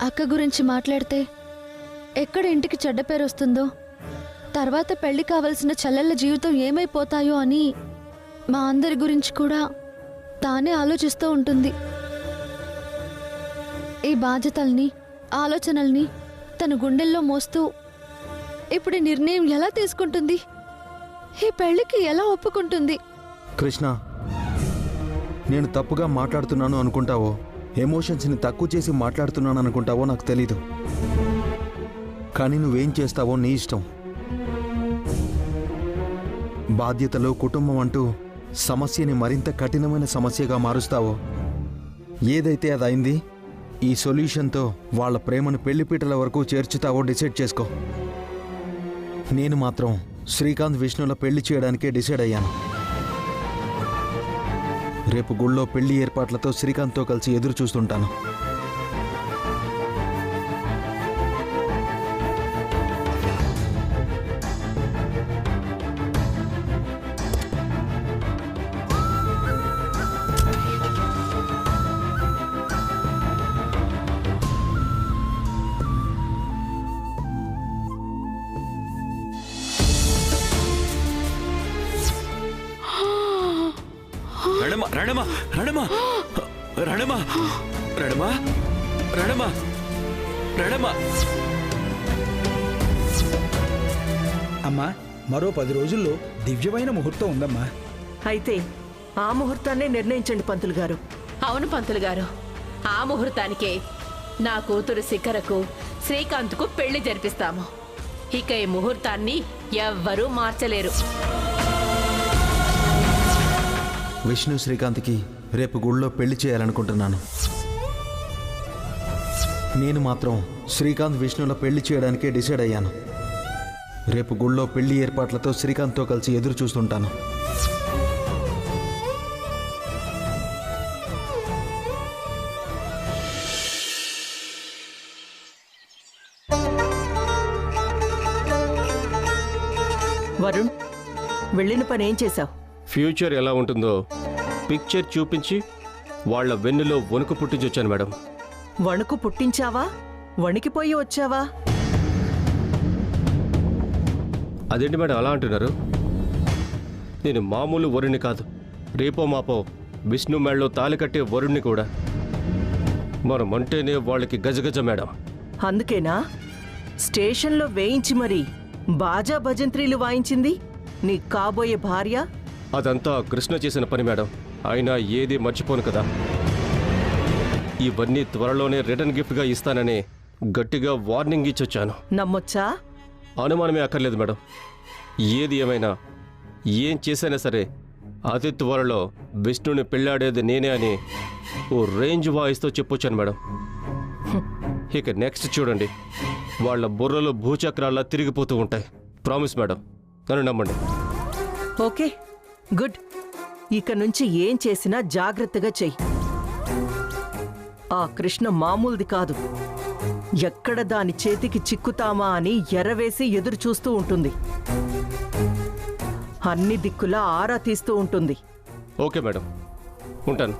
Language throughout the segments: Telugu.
అక్క గురించి మాట్లాడితే ఎక్కడ ఇంటికి చెడ్డ పేరు వస్తుందో, తర్వాత పెళ్లి కావలసిన చెల్లెళ్ళ జీవితం ఏమైపోతాయో అని మా అందరి గురించి కూడా తానే ఆలోచిస్తూ ఉంటుంది. ఈ బాధ్యతల్ని, ఆలోచనల్ని తన గుండెల్లో మోస్తూ ఇప్పుడు ఈ నిర్ణయం ఎలా తీసుకుంటుంది? ఈ పెళ్లికి ఎలా ఒప్పుకుంటుంది? కృష్ణ, నేను తప్పుగా మాట్లాడుతున్నాను అనుకుంటావో, ఎమోషన్స్ని తక్కువ చేసి మాట్లాడుతున్నాను అనుకుంటావో నాకు తెలీదు. కానీ నువ్వేం చేస్తావో నీ ఇష్టం. బాధ్యతలు, కుటుంబం అంటూ సమస్యని మరింత కఠినమైన సమస్యగా మారుస్తావో, ఏదైతే అది అయింది, ఈ సొల్యూషన్తో వాళ్ళ ప్రేమను పెళ్లిపీటల వరకు చేర్చుతావో డిసైడ్ చేసుకో. నేను మాత్రం శ్రీకాంత్ విష్ణుల పెళ్లి చేయడానికే డిసైడ్ అయ్యాను. రేపు గుళ్ళో పెళ్లి ఏర్పాట్లతో శ్రీకాంత్తో కలిసి ఎదురు చూస్తుంటాను. రణమా రణమా రణమా రణమా రణమా రణమా అమ్మా, మరో 10 రోజుల్లో దివ్యమైన ముహూర్తం ఉందమ్మా. అయితే ఆ ముహూర్తాన్నే నిర్ణయించండి పంతులు గారు. అవును పంతులు గారు, ఆ ముహూర్తానికే నా కూతురు శిఖరకు శ్రీకాంత్కు పెళ్లి జరిపిస్తాము. ఇక ఈ ముహూర్తాన్ని ఎవ్వరూ మార్చలేరు. విష్ణు శ్రీకాంత్కి రేపు గుళ్ళో పెళ్లి చేయాలనుకుంటున్నాను. నేను మాత్రం శ్రీకాంత్ విష్ణుల పెళ్లి చేయడానికే డిసైడ్ అయ్యాను. రేపు గుళ్ళో పెళ్లి ఏర్పాట్లతో శ్రీకాంత్తో కలిసి ఎదురు చూస్తుంటాను. వరుణ్, వెళ్ళిన పని ఏం చేశావు? ఫ్యూచర్ ఎలా ఉంటుందో పిక్చర్ చూపించి వాళ్ల వెన్నులో వణుకు పుట్టించొచ్చాను మేడం. వణుకు పుట్టించావా? వణికిపోయి వచ్చావా? అదేంటి మేడం అలా అంటున్నారు? నేను మామూలు వరుణ్ణి కాదు, రేపో మాపో విష్ణు మేడలో తాలి కట్టే వరుణ్ణి కూడా. మనమంటేనే వాళ్ళకి గజగజ మేడం. అందుకేనా స్టేషన్లో వేయించి మరి బాజా భజంత్రీలు వాయించింది నీ కాబోయే భార్య? అదంతా కృష్ణ చేసిన పని మేడం. అయినా ఏది మర్చిపోను కదా. ఇవన్నీ త్వరలోనే రిటర్న్ గిఫ్ట్గా ఇస్తానని గట్టిగా వార్నింగ్ ఇచ్చొచ్చాను. నమ్మొచ్చా? అనుమానమే అక్కర్లేదు మేడం. ఏది ఏమైనా ఏం చేసైనా సరే అతి త్వరలో విష్ణుని పెళ్ళాడేది నేనే అని ఓ రేంజ్ వాయిస్తో చెప్పొచ్చాను మేడం. ఇక నెక్స్ట్ చూడండి, వాళ్ళ బుర్రలు భూచక్రాల్లా తిరిగిపోతూ ఉంటాయి. ప్రామిస్ మేడం, నన్ను నమ్మండి. Okay, good. ఇక నుంచి ఏం చేసినా జాగ్రత్తగా చెయ్యి. ఆ కృష్ణ మామూలుది కాదు. ఎక్కడ దాని చేతికి చిక్కుతామా అని ఎర్రవేసి ఎదురు చూస్తూ ఉంటుంది. అన్ని దిక్కులా ఆరా తీస్తూ ఉంటుంది. ఓకే మేడం, ఉంటాను.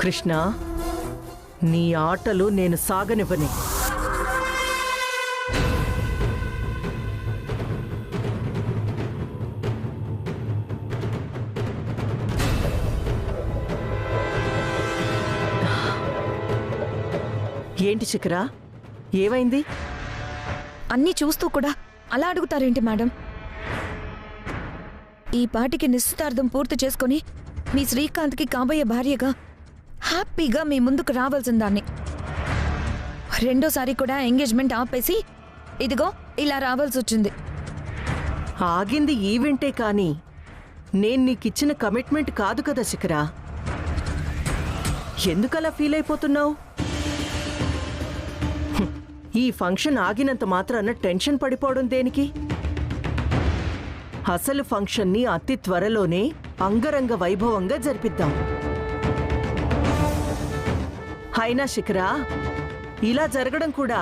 కృష్ణ, నీ ఆటలు నేను సాగనివ్వని. ఏంటి శిఖరా, ఏమైంది? అన్నీ చూస్తూ కూడా అలా అడుగుతారేంటి మేడం? ఈ పాటికి నిశ్చితార్థం పూర్తి చేసుకుని మీ శ్రీకాంత్కి కాబోయే భార్యగా హ్యాపీగా మీ ముందుకు రావాల్సిన దాన్ని రెండోసారి కూడా ఎంగేజ్మెంట్ ఆపేసి ఇదిగో ఇలా రావాల్సి వచ్చింది. ఆగింది ఈవెంటే కానీ నేను నీకిచ్చిన కమిట్మెంట్ కాదు కదా శిఖరా. ఎందుకలా ఫీల్ అయిపోతున్నావు? ఈ ఫంక్షన్ ఆగినంత మాత్రాన టెన్షన్ పడిపోవడం దేనికి? అసలు ఫంక్షన్ని అతి త్వరలోనే అంగరంగ వైభవంగా జరిపిద్దాం. అయినా శిఖరా, ఇలా జరగడం కూడా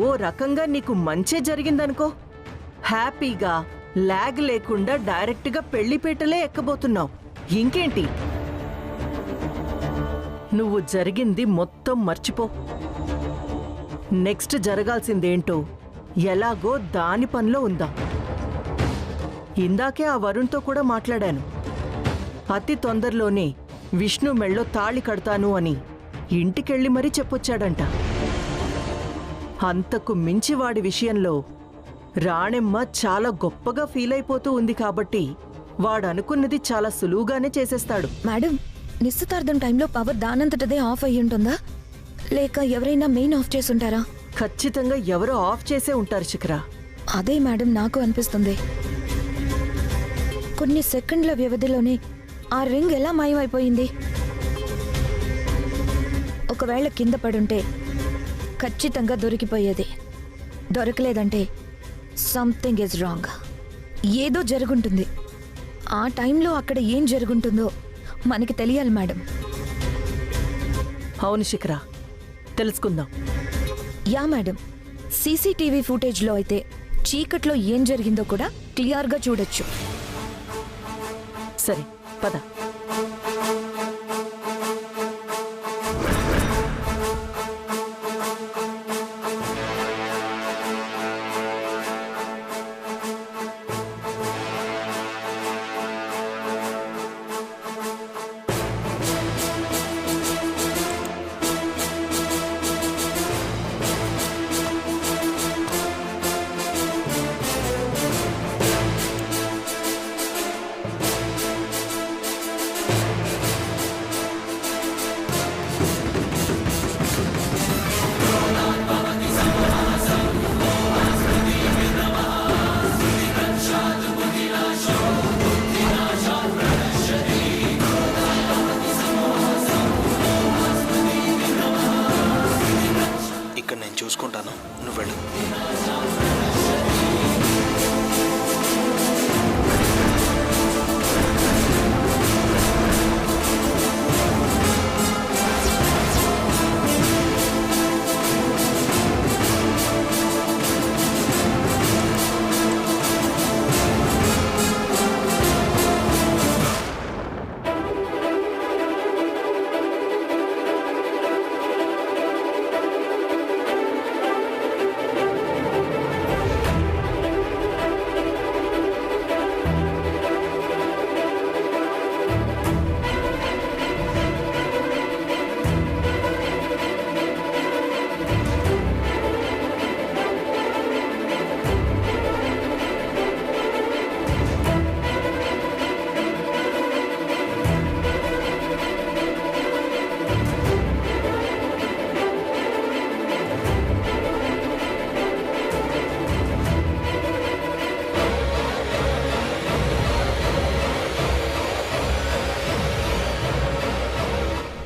ఓ రకంగా నీకు మంచే జరిగిందనుకో. హ్యాపీగా లాగ్ లేకుండా డైరెక్ట్గా పెళ్లిపీటలే ఎక్కబోతున్నావు. ఇంకేంటి? నువ్వు జరిగింది మొత్తం మర్చిపో. నెక్స్ట్ జరగాల్సిందేంటో ఎలాగో దాని పనిలో ఉందా. ఇందాకే ఆ వరుణ్తో కూడా మాట్లాడాను. అతి తొందరలోనే విష్ణు మెళ్ళో తాళి కడతాను అని ఇంటికెళ్ళి మరీ చెప్పొచ్చాడంట. అంతకు మించి వాడి విషయంలో రాణెమ్మ చాలా గొప్పగా ఫీల్ అయిపోతూ ఉంది కాబట్టి వాడనుకున్నది చాలా సులువుగానే చేసేస్తాడు. మేడం, నిశ్చితార్థం టైంలో పవర్ దానంతటదే ఆఫ్ అయ్యి ఉంటుందా, లేక ఎవరైనా మెయిన్ ఆఫ్ చేసి ఉంటారా? ఖచ్చితంగా ఎవరో ఆఫ్ చేసే ఉంటారు శిఖరా. అదే మేడం నాకు అనిపిస్తుంది. కొన్ని సెకండ్ల వ్యవధిలోనే ఆ రింగ్ ఎలా మాయమైపోయింది? ఒకవేళ కింద పడుంటే ఖచ్చితంగా దొరికిపోయేది. దొరకలేదంటే సంథింగ్ ఈజ్ రాంగ్. ఏదో జరుగుంటుంది. ఆ టైంలో అక్కడ ఏం జరుగుంటుందో మనకి తెలియాలి మేడం. అవును శిఖరా, తెలుసుకుందాం. యా మేడం, సీసీటీవీ ఫుటేజ్లో అయితే చీకట్లో ఏం జరిగిందో కూడా క్లియర్గా చూడొచ్చు. సరే పద. ఇక్కడ నేను చూసుకుంటాను, నువ్వు వెళ్ళు.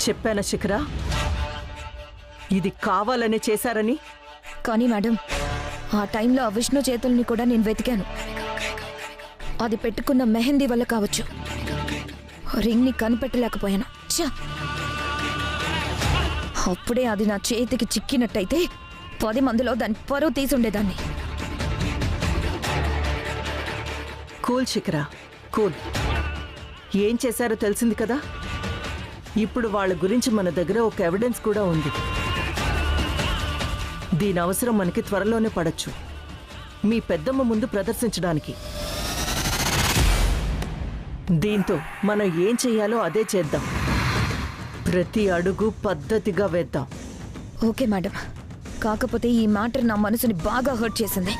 చెప్పానా శిఖరా, ఇది కావాలనే చేశారని? కానీ మేడం, ఆ టైంలో ఆ విష్ణు చేతుల్ని కూడా నేను వెతికాను. అది పెట్టుకున్న మెహందీ వల్ల కావచ్చు. రింగ్ని కనిపెట్టలేకపోయాను. ఛా! అప్పుడే అది నా చేతికి చిక్కినట్టయితే 10 మందిలో దాని పరువు తీసుండేదాన్ని. Cool Shikhara, cool. ఏం చేశారో తెలిసింది కదా. ఇప్పుడు వాళ్ళ గురించి మన దగ్గర ఒక ఎవిడెన్స్ కూడా ఉంది. దీని అవసరం మనకి త్వరలోనే పడచ్చు, మీ పెద్దమ్మ ముందు ప్రదర్శించడానికి. దీంతో మనం ఏం చెయ్యాలో అదే చేద్దాం. ప్రతి అడుగు పద్ధతిగా వేద్దాం. ఓకే మేడం, కాకపోతే ఈ మ్యాటర్ నా మనసుని బాగా హర్ట్ చేసింది.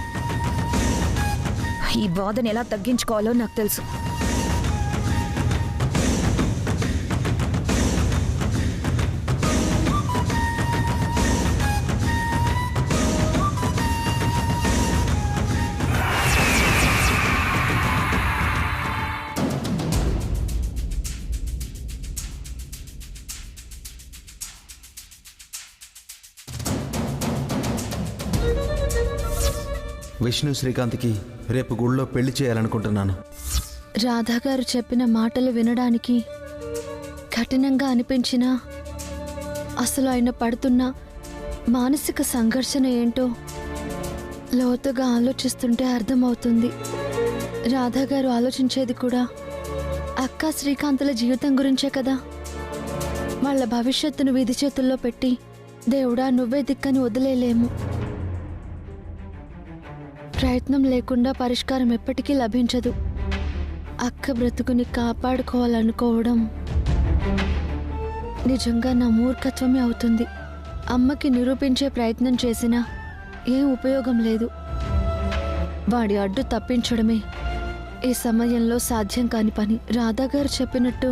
ఈ బాధను ఎలా తగ్గించుకోవాలో నాకు తెలుసు. విష్ణు శ్రీకాంత్కి రేపు గుళ్ళో పెళ్లి చేయాలనుకుంటున్నాను. రాధా గారు చెప్పిన మాటలు వినడానికి కఠినంగా అనిపించినా అసలు ఆయన పడుతున్న మానసిక సంఘర్షణ ఏంటో లోతుగా ఆలోచిస్తుంటే అర్థమవుతుంది. రాధా గారు ఆలోచించేది కూడా అక్క శ్రీకాంతుల జీవితం గురించే కదా. వాళ్ళ భవిష్యత్తును విధి చేతుల్లో పెట్టి దేవుడా నువ్వే దిక్కని వదిలేలేము. ప్రయత్నం లేకుండా పరిష్కారం ఎప్పటికీ లభించదు. అక్క బ్రతుకుని కాపాడుకోవాలనుకోవడం నిజంగా నా మూర్ఖత్వమే అవుతుంది. అమ్మకి నిరూపించే ప్రయత్నం చేసినా ఏం ఉపయోగం లేదు. వాడి అడ్డు తప్పించడమే ఈ సమయంలో సాధ్యం కాని పని. రాధాగారు చెప్పినట్టు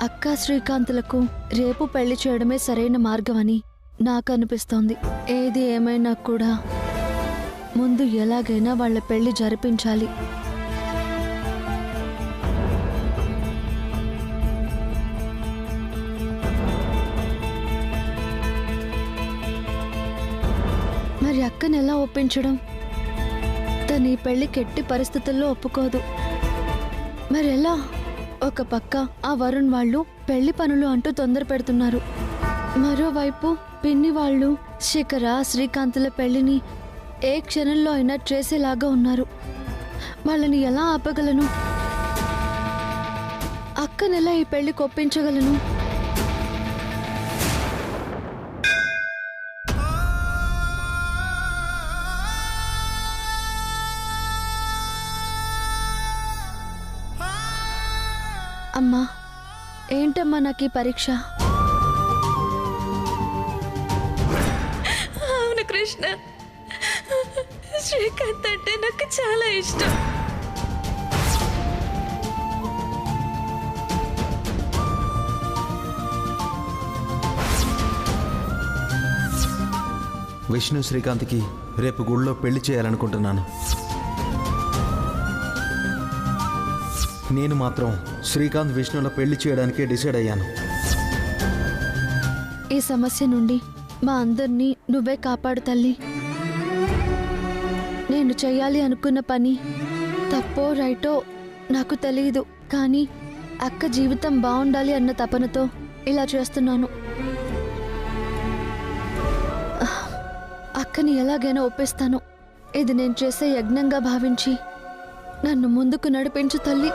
అక్క శ్రీకాంతులకు రేపు పెళ్లి చేయడమే సరైన మార్గం అని నాకు అనిపిస్తోంది. ఏది ఏమైనా కూడా ముందు ఎలాగైనా వాళ్ళ పెళ్లి జరిపించాలి. మరి అక్కని ఎలా ఒప్పించడం? తను ఈ పెళ్లికి ఎట్టి పరిస్థితుల్లో ఒప్పుకోదు. మరి ఎలా? ఒక పక్క ఆ వరుణ్ వాళ్ళు పెళ్లి పనులు అంటూ తొందర పెడుతున్నారు. మరోవైపు పిన్ని వాళ్ళు శిఖర శ్రీకాంతుల పెళ్లిని ఏ క్షణంలో అయినా చేసేలాగా ఉన్నారు. వాళ్ళని ఎలా ఆపగలను? అక్కనెలా ఈ పెళ్లికి ఒప్పించగలను? అమ్మా, ఏంటమ్మా నాకు ఈ పరీక్ష? అవును కృష్ణ, శ్రీకాంత్ అంటే నాకు చాలా ఇష్టం. విష్ణు శ్రీకాంత్కి రేపు గుళ్ళో పెళ్లి చేయాలనుకుంటున్నాను. నేను మాత్రం శ్రీకాంత్ విష్ణుల పెళ్లి చేయడానికే డిసైడ్ అయ్యాను. ఈ సమస్య నుండి మా అందరినీ నువ్వే కాపాడు తల్లి. నేను చెయ్యాలి అనుకున్న పని తప్పో రైటో నాకు తెలియదు, కానీ అక్క జీవితం బాగుండాలి అన్న తపనతో ఇలా చేస్తున్నాను. అక్కని ఎలాగైనా ఒప్పిస్తాను. ఇది నేను చేసే యజ్ఞంగా భావించి నన్ను ముందుకు నడిపించు తల్లి.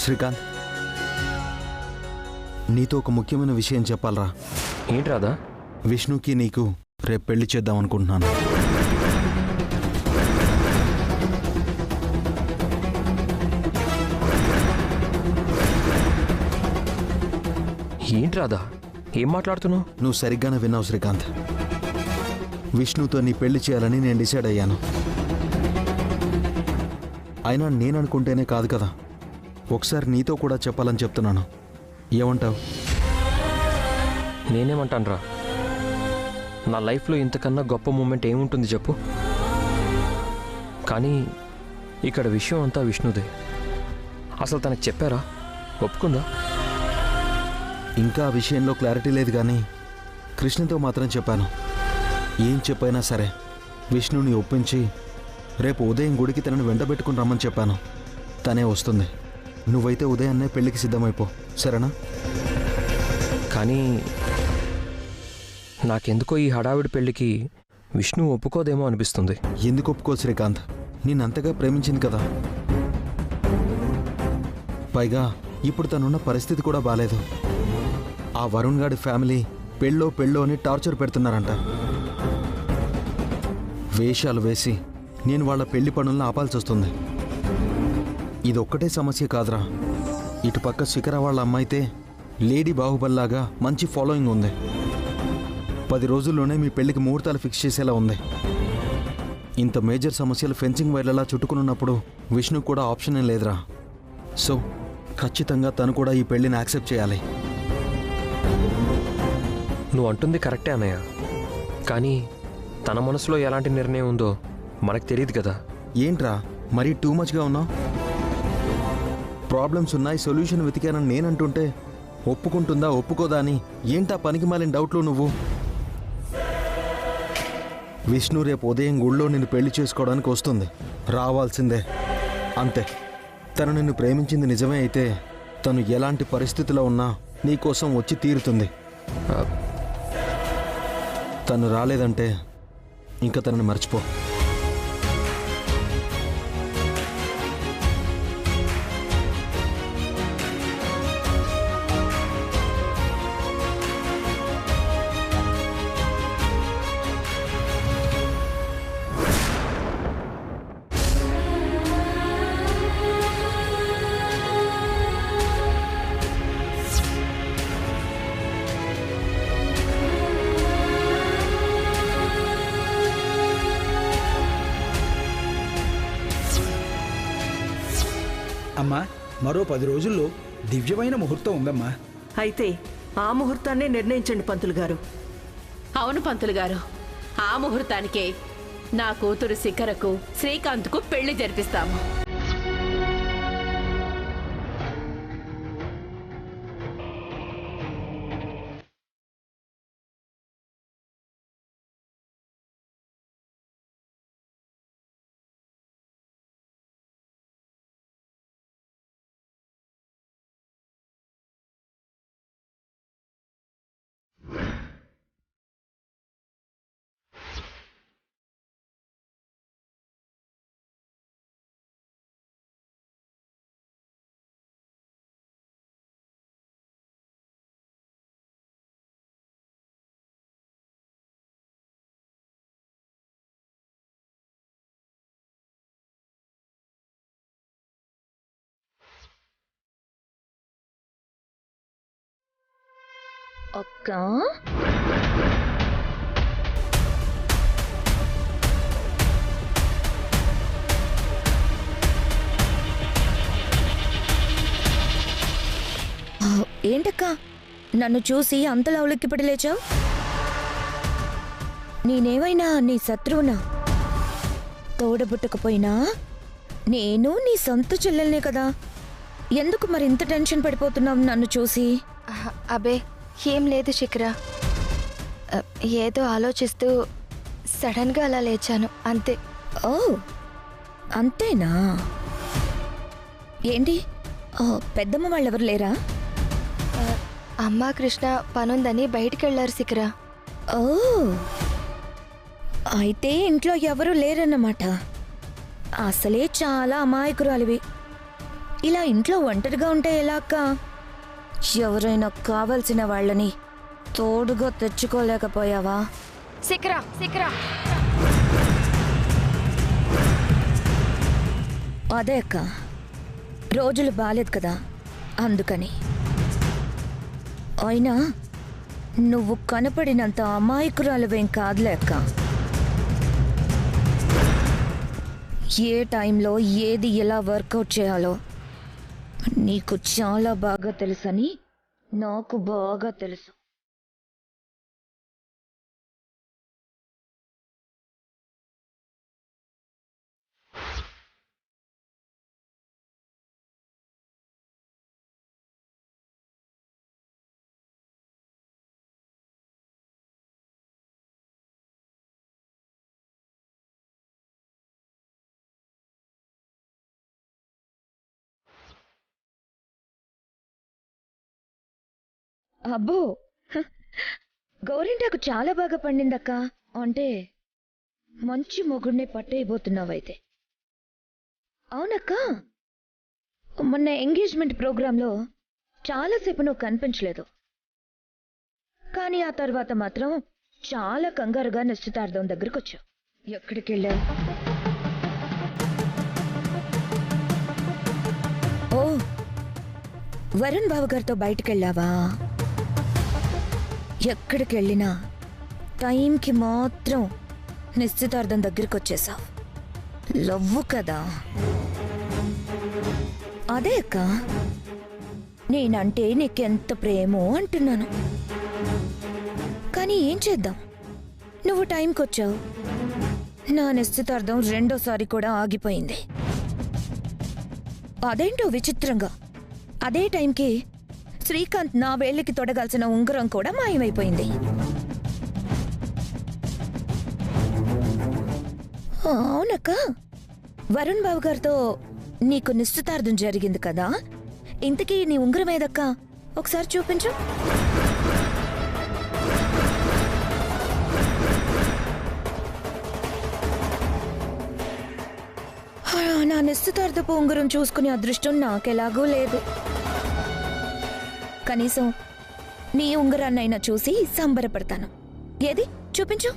శ్రీకాంత్, నీతో ఒక ముఖ్యమైన విషయం చెప్పాలరా. ఏంటి రాదా? విష్ణుకి నీకు రేపు పెళ్లి చేద్దాం అనుకుంటున్నాను. ఏంటి రాదా? ఏం మాట్లాడుతున్నావు? నువ్వు సరిగ్గానే విన్నావు శ్రీకాంత్. విష్ణుతో నీ పెళ్లి చేయాలని నేను డిసైడ్ అయ్యాను. అయినా నేను అనుకుంటేనే కాదు కదా, ఒకసారి నీతో కూడా చెప్పాలని చెప్తున్నాను. ఏమంటావు? నేనేమంటాను రా, నా లైఫ్లో ఇంతకన్నా గొప్ప మూమెంట్ ఏముంటుంది చెప్పు. కానీ ఇక్కడ విషయం అంతా విష్ణుదే. అసలు తనకు చెప్పారా? ఒప్పుకుందా? ఇంకా ఆ విషయంలో క్లారిటీ లేదు, కానీ కృష్ణతో మాత్రం చెప్పాను. ఏం చెప్పైనా సరే విష్ణుని ఒప్పించి రేపు ఉదయం గుడికి తనను వెంటబెట్టుకుని రమ్మని చెప్పాను. తనే వస్తుంది. నువ్వైతే ఉదయాన్నే పెళ్లికి సిద్ధమైపో, సరేనా? కానీ నాకెందుకో ఈ హడావిడి పెళ్ళికి విష్ణు ఒప్పుకోదేమో అనిపిస్తుంది. ఎందుకు ఒప్పుకో శ్రీకాంత్? నిన్నంతగా ప్రేమించింది కదా. పైగా ఇప్పుడు తనున్న పరిస్థితి కూడా బాలేదు. ఆ వరుణ్ గాడి ఫ్యామిలీ పెళ్ళో అని టార్చర్ పెడుతున్నారంట. వేషాలు వేసి నేను వాళ్ళ పెళ్లి పనులను ఆపాల్సి వస్తుంది. ఇదొక్కటే సమస్య కాదురా. ఇటుపక్క శిఖర వాళ్ళ అమ్మాయితే లేడీ బాహుబల్లాగా మంచి ఫాలోయింగ్ ఉంది. 10 రోజుల్లోనే మీ పెళ్లికి ముహూర్తాలు ఫిక్స్ చేసేలా ఉంది. ఇంత మేజర్ సమస్యలు ఫెన్సింగ్ వైర్లలా చుట్టుకున్నప్పుడు విష్ణు కూడా ఆప్షన్ ఏం లేదురా. సో ఖచ్చితంగా తను కూడా ఈ పెళ్లిని యాక్సెప్ట్ చేయాలి. నువ్వు అంటుంది కరెక్టే అన్నయ్య, కానీ తన మనసులో ఎలాంటి నిర్ణయం ఉందో మనకు తెలియదు కదా. ఏంట్రా మరీ టూ మచ్గా ఉన్నావు? ప్రాబ్లమ్స్ ఉన్నాయి, సొల్యూషన్ వెతికానని నేనంటుంటే ఒప్పుకుంటుందా ఒప్పుకోదా అని ఏంటా పనికి మాలిన డౌట్లు నువ్వు? విష్ణు రేపు ఉదయం గుళ్ళో నిన్ను పెళ్లి చేసుకోవడానికి వస్తుంది, రావాల్సిందే అంతే. తను నిన్ను ప్రేమించింది నిజమే అయితే తను ఎలాంటి పరిస్థితిలో ఉన్నా నీకోసం వచ్చి తీరుతుంది. తను రాలేదంటే ఇంకా తనని మర్చిపో. అమ్మా, మరో 10 రోజుల్లో దివ్యమైన ముహూర్తం ఉందమ్మా. అయితే ఆ ముహూర్తాన్నే నిర్ణయించండి పంతులు గారు. అవును పంతులు గారు, ఆ ముహూర్తానికే నా కూతురు శిఖరకు శ్రీకాంత్కు పెళ్లి జరిపిస్తాము. అక్క ఏంటక్క నన్ను చూసి అంతలా ఉలిక్కిపడి లేచావు? నేనేమైనా నీ శత్రువునా? తోడబుట్టకపోయినా నేను నీ సొంత చెల్లెల్నే కదా. ఎందుకు మరి ఇంత టెన్షన్ పడిపోతున్నావు నన్ను చూసి? అబే ఏం లేదు శిఖర, ఏదో ఆలోచిస్తూ సడన్గా అలా లేచాను అంతే. ఓ అంతేనా? ఏంటి పెద్దమ్మ వాళ్ళెవరు లేరా? అమ్మ కృష్ణ పనుందని బయటికి వెళ్ళారు శిఖర. ఓ అయితే ఇంట్లో ఎవరు లేరన్నమాట. అసలే చాలా అమాయకురాలివి. ఇలా ఇంట్లో ఒంటరిగా ఉంటే ఎలా అక్క? ఎవరైనా కావలసిన వాళ్ళని తోడుగా తెచ్చుకోలేకపోయావా? శిఖర శిఖర అదే అక్క, రోజులు బాలేదు కదా అందుకని. అయినా నువ్వు కనపడినంత అమాయకురాలువేం కాదులే అక్క. ఏ టైంలో ఏది ఎలా వర్కౌట్ చేయాలో నీకు చాలా బాగా తెలుసని నాకు బాగా తెలుసు. అబ్బో గౌరింటాకు చాలా బాగా పండిందక్క. అంటే మంచి మొగుడినే పట్టేయబోతున్నావైతే. అవునక్క, మొన్న ఎంగేజ్మెంట్ ప్రోగ్రాంలో చాలాసేపు నువ్వు కనిపించలేదు. కానీ ఆ తర్వాత మాత్రం చాలా కంగారుగా నిశ్చితార్థం దగ్గరకు వచ్చావు. ఎక్కడికి వెళ్ళావు? ఓ వరుణ్ బాబు గారితో బయటికి వెళ్ళావా? ఎక్కడికి వెళ్ళినా టైంకి మాత్రం నిశ్చితార్థం దగ్గరికి వచ్చేసావు. లవ్వు కదా? అదే అక్క, నేనంటే నీకెంత ప్రేమో అంటున్నాను. కానీ ఏం చేద్దాం, నువ్వు టైంకి వచ్చావు. నా నిశ్చితార్థం రెండోసారి కూడా ఆగిపోయింది. అదేంటో విచిత్రంగా అదే టైంకి శ్రీకాంత్ నా వేళ్ళకి తొడగాల్సిన ఉంగరం కూడా మాయమైపోయింది. అవునక్క, వరుణ్ బాబు గారితో నీకు నిశ్చితార్థం జరిగింది కదా, ఇంతకీ నీ ఉంగరం ఏదక్క? ఒకసారి చూపించు. నా నిశ్చితార్థపు ఉంగరం చూసుకునే అదృష్టం నాకెలాగూ లేదు. కనీసం నీ ఉంగరాన్నైనా చూసి సంబరపడతాను. ఏది చూపించు.